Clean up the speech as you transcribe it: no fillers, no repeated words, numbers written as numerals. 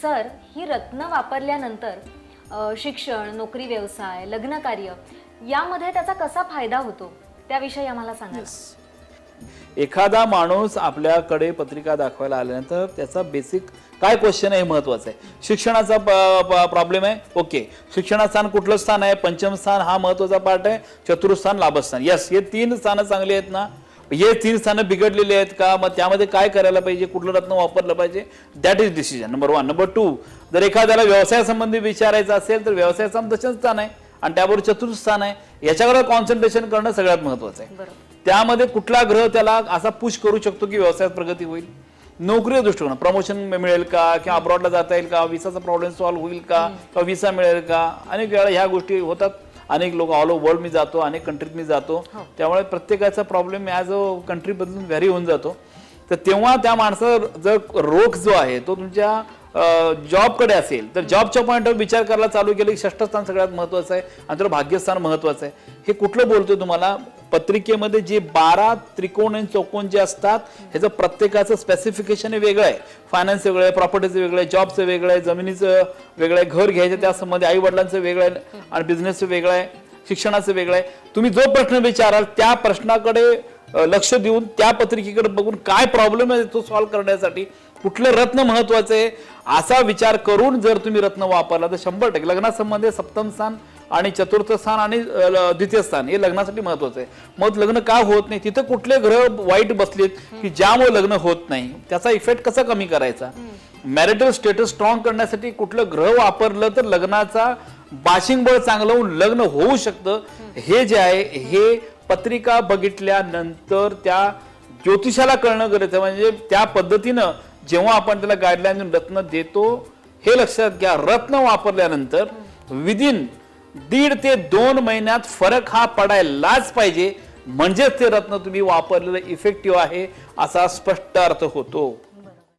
Sir, ही रत्न वापरल्यानंतर शिक्षण, नोकरी, व्यवसाय, लग्न कार्य यामध्ये त्याचा कसा फायदा होतो त्याविषयी आम्हाला सांगा. एखादा माणूस आपल्याकडे पत्रिका दाखवायला आल्यानंतर त्याचा बेसिक काय क्वेश्चन आहे हे महत्वाचं आहे. शिक्षणाचा प्रॉब्लेम आहे, ओके, शिक्षणाचं स्थान कुठलं स्थान आहे, पंचम स्थान हा महत्वाचा पार्ट आहे, चतुर्थ स्थान, लाभस्थान, यस, हे 3 स्थानं चांगली आहेत ना, हे 3 स्थानं बिघडलेली आहेत का, मग त्यामध्ये काय करायला पाहिजे, कुठलं रत्न वापरलं पाहिजे, that is decision number 1. Number 2, जर एखाद्याला व्यवसायासंबंधी विचारायचं असेल तर व्यवसायाचं दशम स्थान आहे आणि त्याबरोबर चतुर्थ स्थान आहे, याच्याकडे कॉन्सन्ट्रेशन करणं सगळ्यात महत्वाचं आहे. त्यामध्ये कुठला ग्रह त्याला असा पुश करू शकतो की व्यवसायात प्रगती होईल, नोकरी दृष्टिकोन प्रमोशन मिळेल का, किंवा अब्रॉडला जाता येईल का, विसाचा प्रॉब्लेम सॉल्व्ह होईल का, किंवा विसा मिळेल का. अनेक वेळा ह्या गोष्टी होतात. अनेक लोक ऑल ओव्हर वर्ल्ड मी जातो, अनेक कंट्रीत मी जातो, त्यामुळे प्रत्येकाचा प्रॉब्लेम ॲज अ कंट्री बदलून व्हॅरी होऊन जातो. तर तेव्हा त्या माणसाचा जर रोख जो आहे तो तुमच्या जॉबकडे असेल तर जॉबच्या पॉईंटवर विचार करायला चालू केलं की षष्ठ स्थान सगळ्यात महत्वाचं आहे आणि त्याला भाग्यस्थान महत्वाचं आहे. हे कुठलं बोलतोय तुम्हाला, पत्रिकेमध्ये जे 12 त्रिकोण आणि चौकोन जे असतात ह्याचं प्रत्येकाचं स्पेसिफिकेशन वेगळं आहे. फायनान्स वेगळं आहे, प्रॉपर्टीचं वेगळं आहे, जॉबचं वेगळं आहे, जमिनीचं वेगळं आहे, घर घ्यायचं त्या संबंधी आई वडिलांचं वेगळं आहे आणि बिझनेसचं वेगळं आहे, शिक्षणाचं वेगळं आहे. तुम्ही जो प्रश्न विचाराल त्या प्रश्नाकडे लक्ष देऊन त्या पत्रिकेकडे बघून काय प्रॉब्लेम आहे तो सॉल्व्ह करण्यासाठी कुठलं रत्न महत्वाचं आहे असा विचार करून जर तुम्ही रत्न वापरला तर 100% लग्नासंबंधी सप्तम स्थान आणि चतुर्थ स्थान आणि द्वितीय स्थान हे लग्नासाठी महत्वाचं आहे. मग लग्न का होत नाही, तिथे कुठले ग्रह वाईट बसलेत की ज्यामुळे लग्न होत नाही, त्याचा इफेक्ट कसा कमी करायचा, मॅरिटल स्टेटस स्ट्रॉंग करण्यासाठी कुठलं ग्रह वापरलं तर लग्नाचा बाशिंग बळ चांगलं होऊन लग्न होऊ शकतं. हे जे आहे हे पत्रिका बघितल्यानंतर त्या ज्योतिषाला कळणं गरजेचं. म्हणजे त्या पद्धतीनं जेव्हा आपण त्याला गाईडलाईन रत्न देतो हे लक्षात घ्या, रत्न वापरल्यानंतर विदिन 1.5 ते 2 महिन्यात फरक हा पडायलाच पाहिजे, म्हणजेच ते रत्न तुम्ही वापरलेलं इफेक्टिव्ह आहे असा स्पष्ट अर्थ होतो.